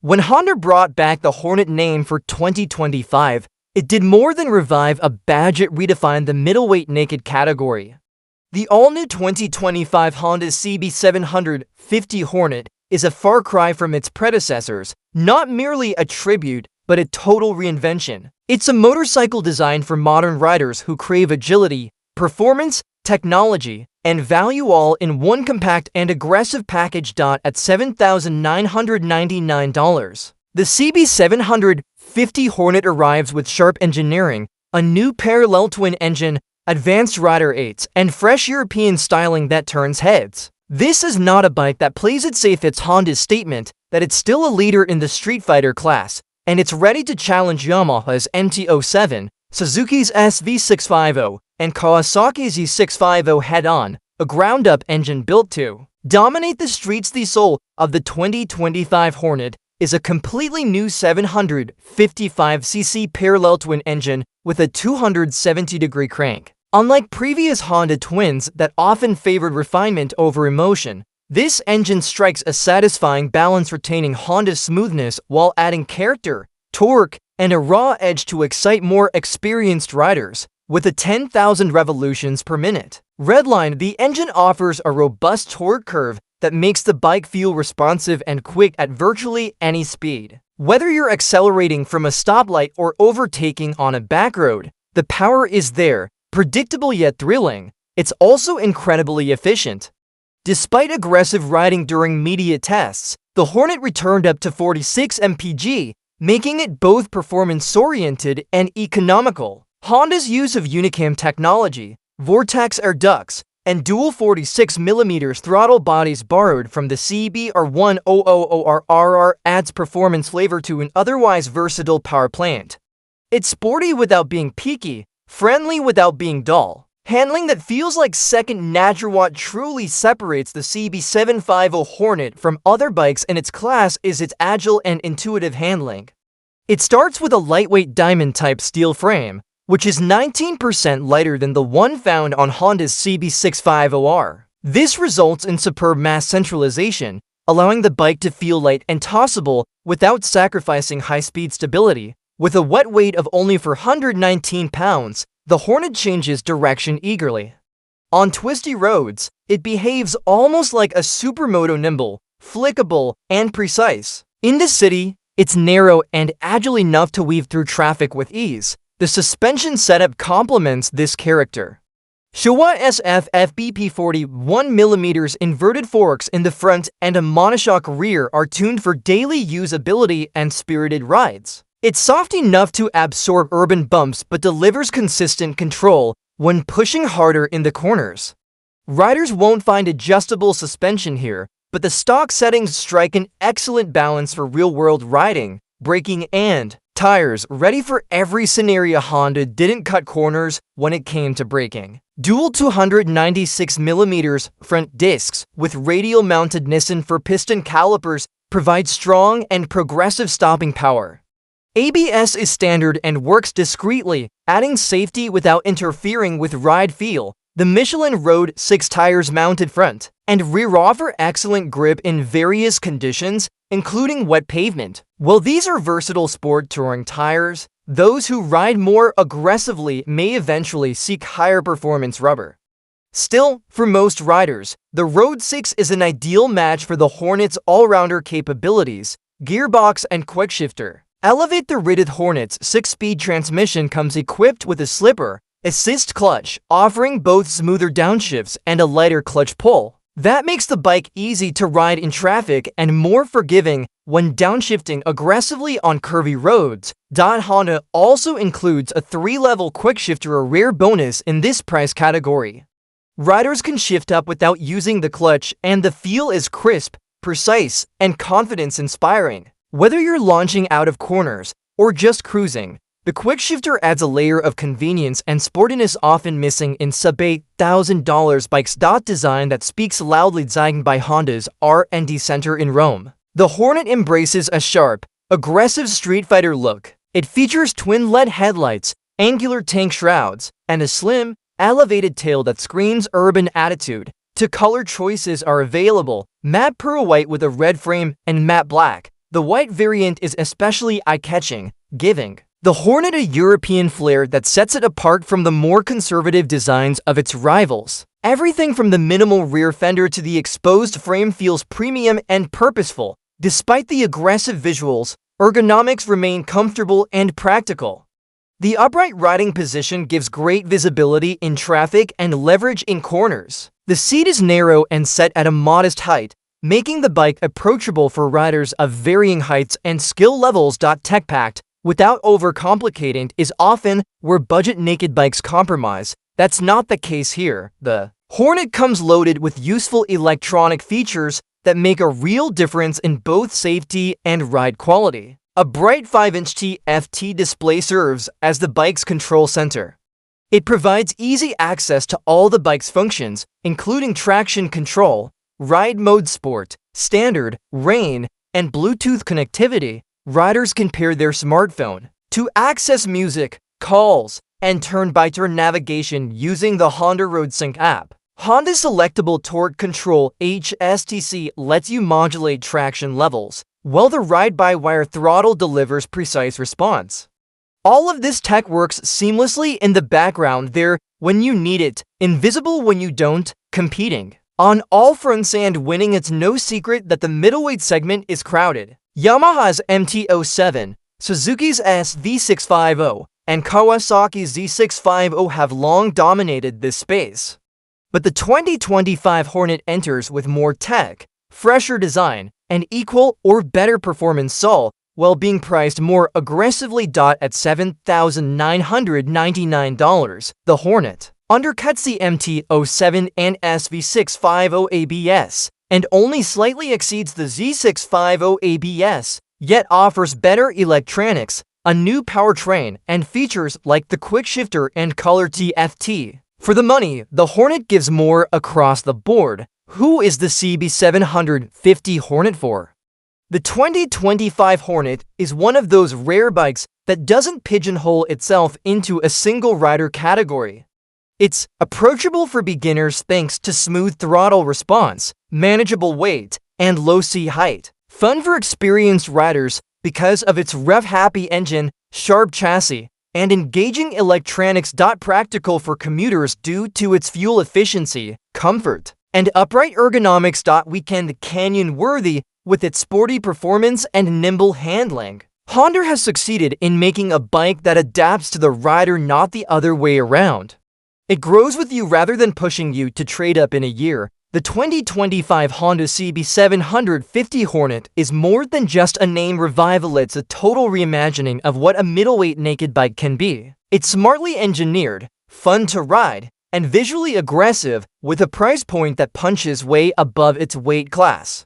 When Honda brought back the Hornet name for 2025, it did more than revive a badge. It redefined the middleweight naked category. The all-new 2025 Honda CB750 Hornet is a far cry from its predecessors, not merely a tribute, but a total reinvention. It's a motorcycle designed for modern riders who crave agility, performance, technology, and value all in one compact and aggressive package. At $7,999. The CB750 Hornet arrives with sharp engineering, a new parallel twin engine, advanced rider aids, and fresh European styling that turns heads. This is not a bike that plays it safe. It's Honda's statement that it's still a leader in the street fighter class, and it's ready to challenge Yamaha's MT-07, Suzuki's SV650, and Kawasaki's Z650 head-on, a ground-up engine built to dominate the streets. The soul of the 2025 Hornet is a completely new 755cc parallel twin engine with a 270-degree crank. Unlike previous Honda twins that often favored refinement over emotion, this engine strikes a satisfying balance, retaining Honda's smoothness while adding character, torque, and a raw edge to excite more experienced riders. With a 10,000 revolutions per minute redline, the engine offers a robust torque curve that makes the bike feel responsive and quick at virtually any speed. Whether you're accelerating from a stoplight or overtaking on a back road, the power is there, predictable yet thrilling. It's also incredibly efficient. Despite aggressive riding during media tests, the Hornet returned up to 46 mpg, making it both performance-oriented and economical. Honda's use of Unicam technology, Vortex air ducts, and dual 46mm throttle bodies borrowed from the CBR100ORRR adds performance flavor to an otherwise versatile power plant. It's sporty without being peaky, friendly without being dull. Handling that feels like second nature. What truly separates the CB750 Hornet from other bikes in its class is its agile and intuitive handling. It starts with a lightweight diamond-type steel frame, which is 19% lighter than the one found on Honda's CB650R. This results in superb mass centralization, allowing the bike to feel light and tossable without sacrificing high-speed stability. With a wet weight of only 419 pounds, the Hornet changes direction eagerly. On twisty roads, it behaves almost like a supermoto, nimble, flickable, and precise. In the city, it's narrow and agile enough to weave through traffic with ease. The suspension setup complements this character. Showa SF FBP40 1mm inverted forks in the front and a monoshock rear are tuned for daily usability and spirited rides. It's soft enough to absorb urban bumps but delivers consistent control when pushing harder in the corners. Riders won't find adjustable suspension here, but the stock settings strike an excellent balance for real-world riding, braking, and tires ready for every scenario. Honda didn't cut corners when it came to braking. Dual 296mm front discs with radial-mounted Nissan for piston calipers provide strong and progressive stopping power. ABS is standard and works discreetly, adding safety without interfering with ride feel. The Michelin Road 6 tires mounted front and rear offer excellent grip in various conditions, including wet pavement. While these are versatile sport touring tires, those who ride more aggressively may eventually seek higher performance rubber. Still, for most riders, the Road 6 is an ideal match for the Hornet's all-rounder capabilities, gearbox, and quickshifter. Elevate the rated Hornet's 6-speed transmission comes equipped with a slipper assist clutch, offering both smoother downshifts and a lighter clutch pull. That makes the bike easy to ride in traffic and more forgiving when downshifting aggressively on curvy roads. Honda also includes a 3-level quickshifter, a rare bonus in this price category. Riders can shift up without using the clutch, and the feel is crisp, precise, and confidence-inspiring. Whether you're launching out of corners or just cruising, the quickshifter adds a layer of convenience and sportiness often missing in sub-$8,000 bikes. Design that speaks loudly. Designed by Honda's R&D Center in Rome, the Hornet embraces a sharp, aggressive street fighter look. It features twin LED headlights, angular tank shrouds, and a slim, elevated tail that screams urban attitude. Two color choices are available: matte pearl white with a red frame and matte black. The white variant is especially eye-catching, giving the Hornet a European flair that sets it apart from the more conservative designs of its rivals. Everything from the minimal rear fender to the exposed frame feels premium and purposeful. Despite the aggressive visuals, ergonomics remain comfortable and practical. The upright riding position gives great visibility in traffic and leverage in corners. The seat is narrow and set at a modest height, making the bike approachable for riders of varying heights and skill levels. Tech-packed, without overcomplicating, is often where budget naked bikes compromise. That's not the case here. The Hornet comes loaded with useful electronic features that make a real difference in both safety and ride quality. A bright 5-inch TFT display serves as the bike's control center. It provides easy access to all the bike's functions, including traction control, ride mode sport, standard, rain, and Bluetooth connectivity. Riders can pair their smartphone to access music, calls, and turn-by-turn navigation using the Honda RoadSync app. Honda's selectable torque control HSTC lets you modulate traction levels, while the ride-by-wire throttle delivers precise response. All of this tech works seamlessly in the background there when you need it, invisible when you don't, competing on all fronts and winning. It's no secret that the middleweight segment is crowded. Yamaha's MT-07, Suzuki's SV650, and Kawasaki's Z650 have long dominated this space. But the 2025 Hornet enters with more tech, fresher design, and equal or better performance, all while being priced more aggressively. At $7,999, the Hornet undercuts the MT-07 and SV650 ABS, and only slightly exceeds the Z650 ABS, yet offers better electronics, a new powertrain, and features like the quickshifter and color TFT. For the money, the Hornet gives more across the board. Who is the CB750 Hornet for? The 2025 Hornet is one of those rare bikes that doesn't pigeonhole itself into a single rider category. It's approachable for beginners thanks to smooth throttle response, manageable weight, and low seat height. Fun for experienced riders because of its rev-happy engine, sharp chassis, and engaging electronics. Practical for commuters due to its fuel efficiency, comfort, and upright ergonomics. Weekend canyon-worthy with its sporty performance and nimble handling. Honda has succeeded in making a bike that adapts to the rider, not the other way around. It grows with you rather than pushing you to trade up in a year. The 2025 Honda CB750 Hornet is more than just a name revival. It's a total reimagining of what a middleweight naked bike can be. It's smartly engineered, fun to ride, and visually aggressive, with a price point that punches way above its weight class.